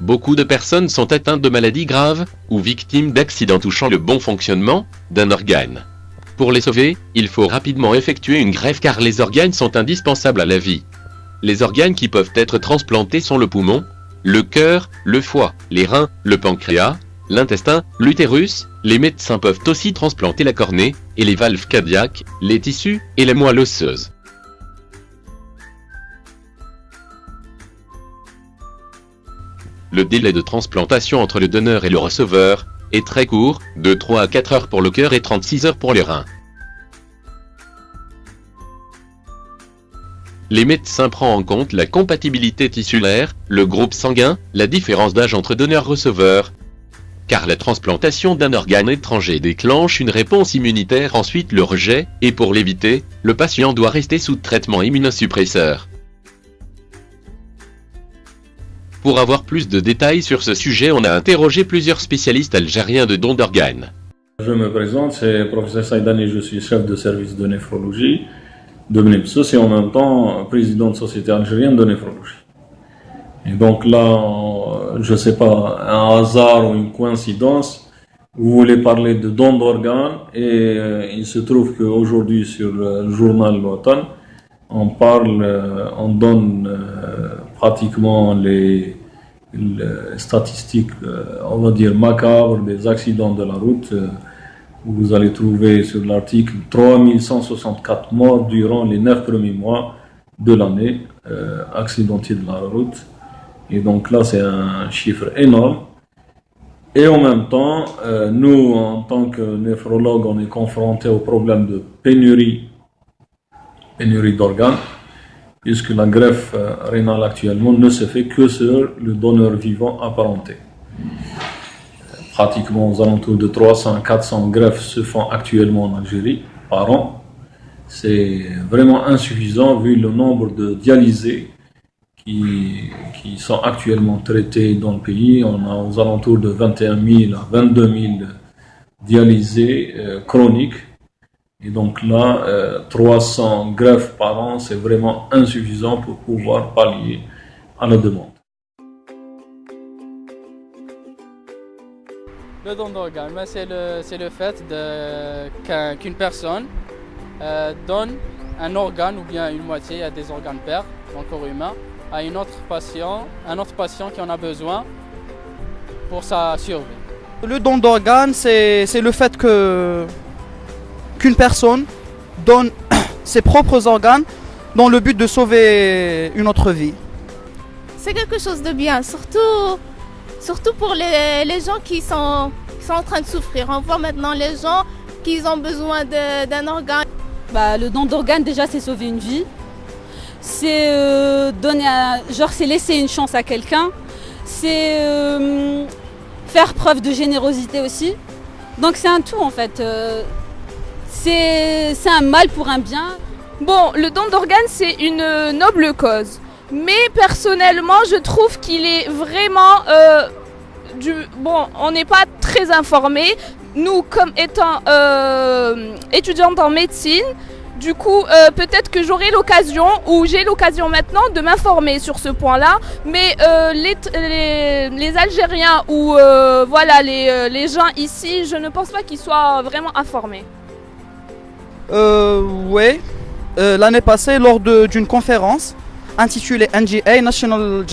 Beaucoup de personnes sont atteintes de maladies graves ou victimes d'accidents touchant le bon fonctionnement d'un organe. Pour les sauver, il faut rapidement effectuer une greffe car les organes sont indispensables à la vie. Les organes qui peuvent être transplantés sont le poumon, le cœur, le foie, les reins, le pancréas, l'intestin, l'utérus. Les médecins peuvent aussi transplanter la cornée et les valves cardiaques, les tissus et les moelle osseuse. Le délai de transplantation entre le donneur et le receveur est très court, de 3 à 4 heures pour le cœur et 36 heures pour les reins. Les médecins prennent en compte la compatibilité tissulaire, le groupe sanguin, la différence d'âge entre donneurs-receveurs, car la transplantation d'un organe étranger déclenche une réponse immunitaire, ensuite le rejet, et pour l'éviter, le patient doit rester sous traitement immunosuppresseur. Pour avoir plus de détails sur ce sujet, on a interrogé plusieurs spécialistes algériens de dons d'organes. Je me présente, c'est professeur Saïdani, je suis chef de service de néphrologie de BNEPSOS et en même temps président de Société algérienne de néphrologie. Et donc là, je ne sais pas, un hasard ou une coïncidence, vous voulez parler de dons d'organes et il se trouve qu'aujourd'hui sur le journal L'Automne, on donne pratiquement les statistiques, on va dire macabres des accidents de la route. Vous allez trouver sur l'article 3164 morts durant les 9 premiers mois de l'année accidentés de la route. Et donc là, c'est un chiffre énorme. Et en même temps, nous, en tant que néphrologues, on est confrontés au problème de pénurie d'organes, puisque la greffe rénale actuellement ne se fait que sur le donneur vivant apparenté. Pratiquement aux alentours de 300 à 400 greffes se font actuellement en Algérie par an. C'est vraiment insuffisant vu le nombre de dialysés qui sont actuellement traités dans le pays. On a aux alentours de 21 000 à 22 000 dialysés chroniques. Et donc là, 300 greffes par an, c'est vraiment insuffisant pour pouvoir pallier à la demande. Le don d'organes, c'est le fait qu'une personne donne un organe ou bien une moitié à des organes pairs dans le corps humain à un autre patient qui en a besoin pour sa survie. Le don d'organes, c'est le fait qu'une personne donne ses propres organes dans le but de sauver une autre vie. C'est quelque chose de bien, surtout pour les gens qui sont en train de souffrir. On voit maintenant les gens qui ont besoin d'un organe. Le don d'organes, déjà, c'est sauver une vie. C'est c'est laisser une chance à quelqu'un. C'est faire preuve de générosité aussi. Donc c'est un tout en fait. C'est un mal pour un bien. Bon, le don d'organes, c'est une noble cause. Mais personnellement, je trouve qu'il est vraiment... on n'est pas très informés. Nous, comme étant étudiantes en médecine, du coup, peut-être que j'aurai l'occasion, ou j'ai l'occasion maintenant, de m'informer sur ce point-là. Mais les Algériens ou les gens ici, je ne pense pas qu'ils soient vraiment informés. Oui. L'année passée, lors d'une conférence intitulée NGA, National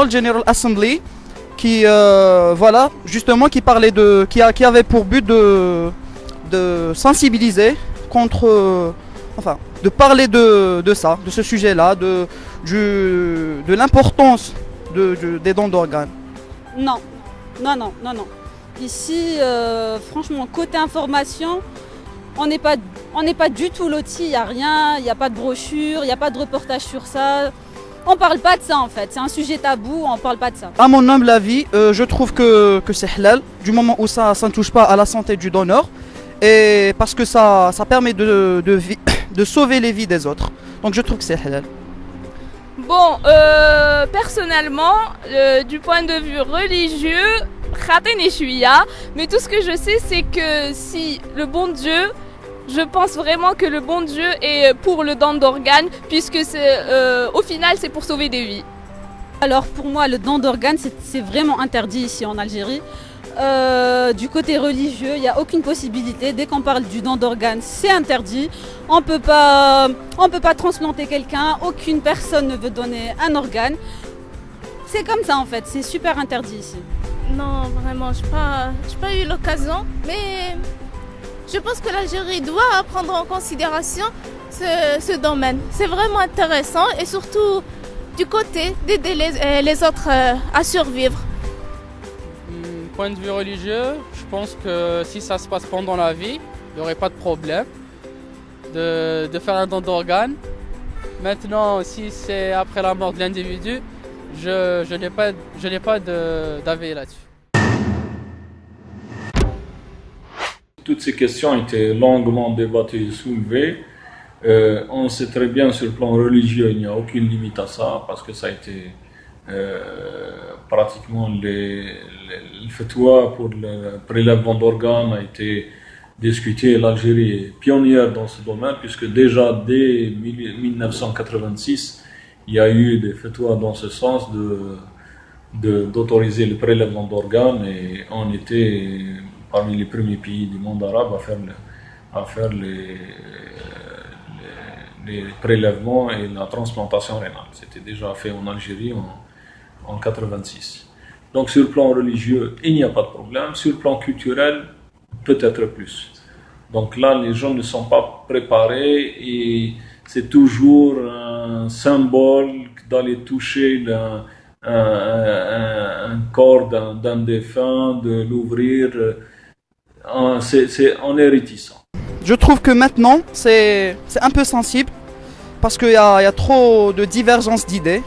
General Assembly, qui parlait qui avait pour but de sensibiliser de parler de ce sujet-là, de l'importance des dons d'organes. Non. Ici, franchement, côté information, on n'est pas du tout lotis, il n'y a rien, il n'y a pas de brochure, il n'y a pas de reportage sur ça. On parle pas de ça en fait, c'est un sujet tabou, on parle pas de ça. À mon humble avis, je trouve que c'est halal, du moment où ça ne touche pas à la santé du donneur, et parce que ça permet de sauver les vies des autres. Donc je trouve que c'est halal. Bon, personnellement, du point de vue religieux, mais tout ce que je sais, c'est que si le bon Dieu, je pense vraiment que le bon Dieu est pour le don d'organes, puisque au final, c'est pour sauver des vies. Alors pour moi, le don d'organes, c'est vraiment interdit ici en Algérie. Du côté religieux, il n'y a aucune possibilité. Dès qu'on parle du don d'organes, c'est interdit. On peut pas transplanter quelqu'un. Aucune personne ne veut donner un organe. C'est comme ça en fait. C'est super interdit ici. Non, vraiment, je n'ai pas eu l'occasion, mais je pense que l'Algérie doit prendre en considération ce domaine. C'est vraiment intéressant et surtout du côté d'aider les autres à survivre. Point de vue religieux, je pense que si ça se passe pendant la vie, il n'y aurait pas de problème de faire un don d'organes. Maintenant, si c'est après la mort de l'individu, je n'ai pas d'avis là-dessus. Toutes ces questions étaient longuement débattues et soulevées. On sait très bien sur le plan religieux, il n'y a aucune limite à ça, parce que ça a été pratiquement le fatwa pour le prélèvement d'organes a été discuté. L'Algérie est pionnière dans ce domaine, puisque déjà dès 1986, il y a eu des fatwas dans ce sens d'autoriser le prélèvement d'organes, et on était parmi les premiers pays du monde arabe à faire les prélèvements et la transplantation rénale. C'était déjà fait en Algérie en 86. Donc sur le plan religieux, il n'y a pas de problème. Sur le plan culturel, peut-être plus. Donc là, les gens ne sont pas préparés et c'est toujours un symbole d'aller toucher un corps d'un défunt, de l'ouvrir. On est réticent. Je trouve que maintenant, c'est un peu sensible parce qu'il y a trop de divergences d'idées.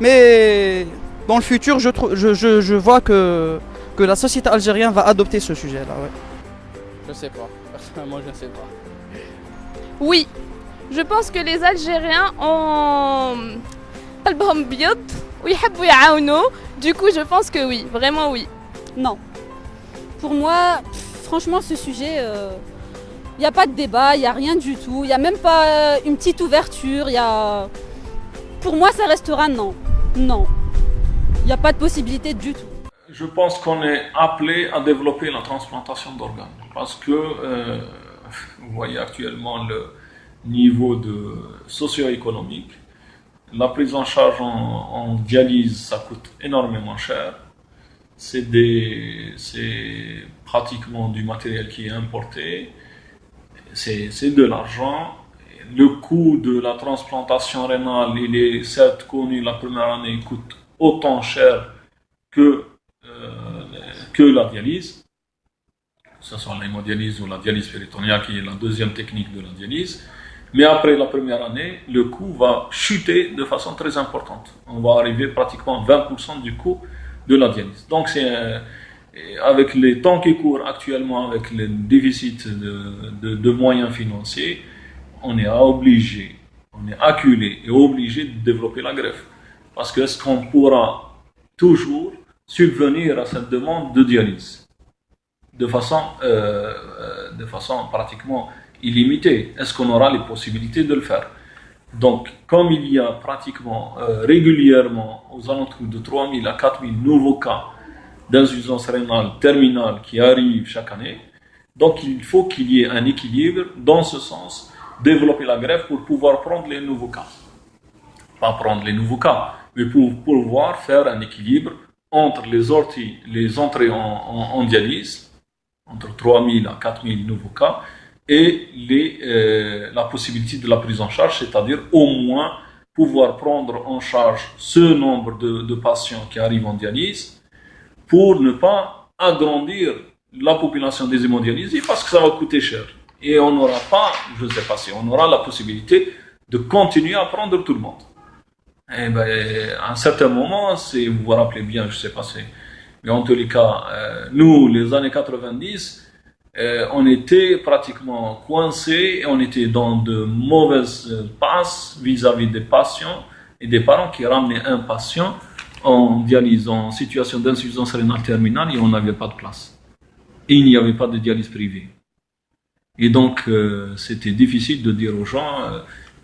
Mais dans le futur, je vois que la société algérienne va adopter ce sujet-là. Ouais. Je sais pas. Personnellement, je ne sais pas. Oui, je pense que les Algériens ont قلبهم بيض ويحبوا يعاونوا. Du coup, je pense que oui, vraiment oui. Non. Pour moi, franchement, ce sujet, il n'y a pas de débat, il n'y a rien du tout. Il n'y a même pas une petite ouverture. Pour moi, ça restera non. Non. Il n'y a pas de possibilité du tout. Je pense qu'on est appelé à développer la transplantation d'organes parce que vous voyez actuellement le niveau socio-économique. La prise en charge en dialyse, ça coûte énormément cher. C'est pratiquement du matériel qui est importé. C'est de l'argent. Le coût de la transplantation rénale, il est certes connu, la première année, il coûte autant cher que la dialyse, que ce soit l'hémodialyse ou la dialyse péritonéale, qui est la deuxième technique de la dialyse. Mais après la première année, le coût va chuter de façon très importante. On va arriver pratiquement à 20% du coût de la dialyse. Donc, avec les temps qui courent actuellement, avec le déficit de moyens financiers, on est acculé et obligé de développer la greffe. Parce que est-ce qu'on pourra toujours subvenir à cette demande de dialyse de façon pratiquement illimitée? Est-ce qu'on aura les possibilités de le faire? Donc, comme il y a pratiquement régulièrement aux alentours de 3 000 à 4 000 nouveaux cas d'insuffisance rénale terminale qui arrivent chaque année, donc il faut qu'il y ait un équilibre dans ce sens, développer la greffe pour pouvoir prendre les nouveaux cas. Pas prendre les nouveaux cas, mais pour pouvoir faire un équilibre entre les entrées en dialyse, entre 3 000 à 4 000 nouveaux cas, et la possibilité de la prise en charge, c'est-à-dire au moins pouvoir prendre en charge ce nombre de patients qui arrivent en dialyse pour ne pas agrandir la population des hémodialysés parce que ça va coûter cher. Et on n'aura pas, je ne sais pas si on aura la possibilité de continuer à prendre tout le monde. Et à un certain moment, si vous vous rappelez bien, je ne sais pas si, mais en tous les cas, nous, les années 90, on était pratiquement coincés et on était dans de mauvaises passes vis-à-vis des patients et des parents qui ramenaient un patient en dialyse, en situation d'insuffisance rénale terminale et on n'avait pas de place. Et il n'y avait pas de dialyse privée. Et donc, c'était difficile de dire aux gens,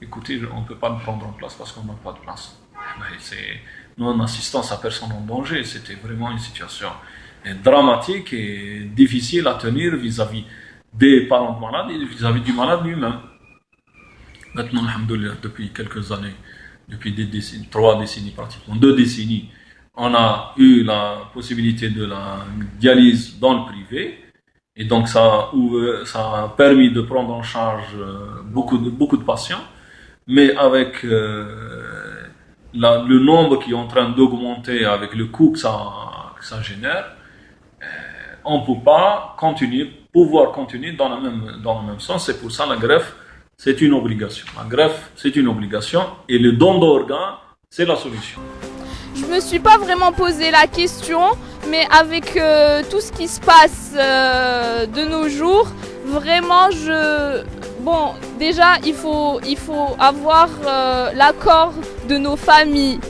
écoutez, on ne peut pas le prendre en place parce qu'on n'a pas de place. non-assistance à personne en danger. C'était vraiment une situation dramatique et difficile à tenir vis-à-vis des parents malades et vis-à-vis du malade lui-même. Maintenant, alhamdoulilah, depuis quelques années, depuis des décennies, 3 décennies pratiquement, 2 décennies, on a eu la possibilité de la dialyse dans le privé. Et donc ça a permis de prendre en charge beaucoup de patients. Mais avec le nombre qui est en train d'augmenter, avec le coût que ça génère, on ne peut pas pouvoir continuer dans le même sens. C'est pour ça la greffe, c'est une obligation. La greffe, c'est une obligation et le don d'organes, c'est la solution. Je me suis pas vraiment posé la question, mais avec tout ce qui se passe de nos jours, vraiment bon, déjà il faut avoir l'accord de nos familles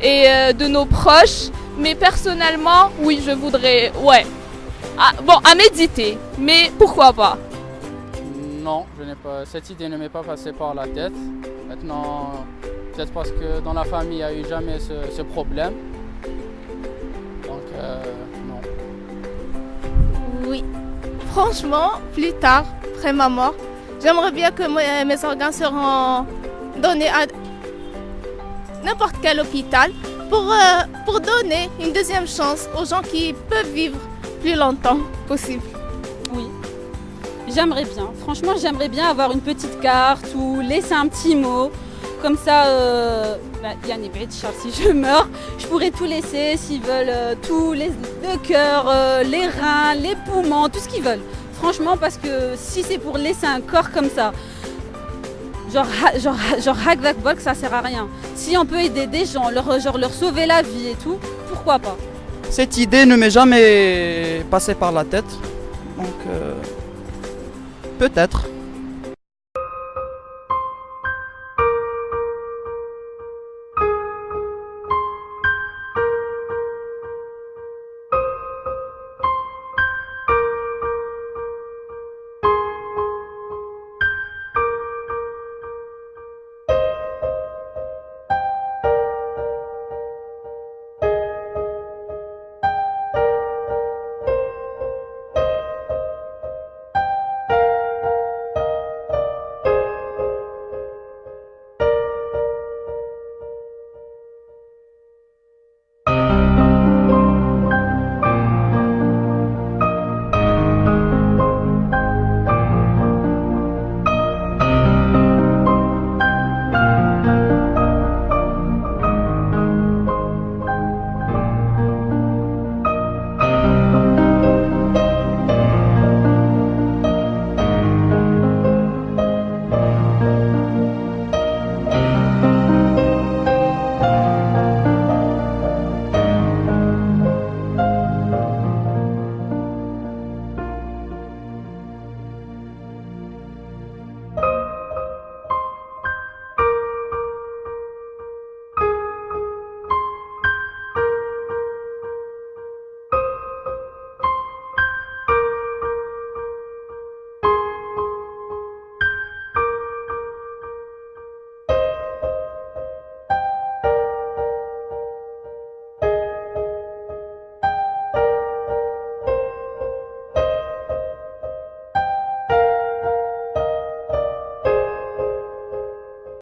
et de nos proches, mais personnellement, oui, je voudrais, ouais. Bon, à méditer, mais pourquoi pas? Non, cette idée ne m'est pas passée par la tête. Maintenant, peut-être parce que dans la famille, il n'y a eu jamais ce problème. Donc, non. Oui. Franchement, plus tard, après ma mort, j'aimerais bien que mes organes seront donnés à n'importe quel hôpital pour donner une deuxième chance aux gens qui peuvent vivre plus longtemps possible. Oui. J'aimerais bien, franchement j'aimerais bien avoir une petite carte ou laisser un petit mot. Comme ça, Yann et Charles, si je meurs, je pourrais tout laisser s'ils veulent, le cœur, les reins, les poumons, tout ce qu'ils veulent. Franchement, parce que si c'est pour laisser un corps comme ça, genre hack bol, ça sert à rien. Si on peut aider des gens, leur sauver la vie et tout, pourquoi pas? Cette idée ne m'est jamais passée par la tête, donc peut-être.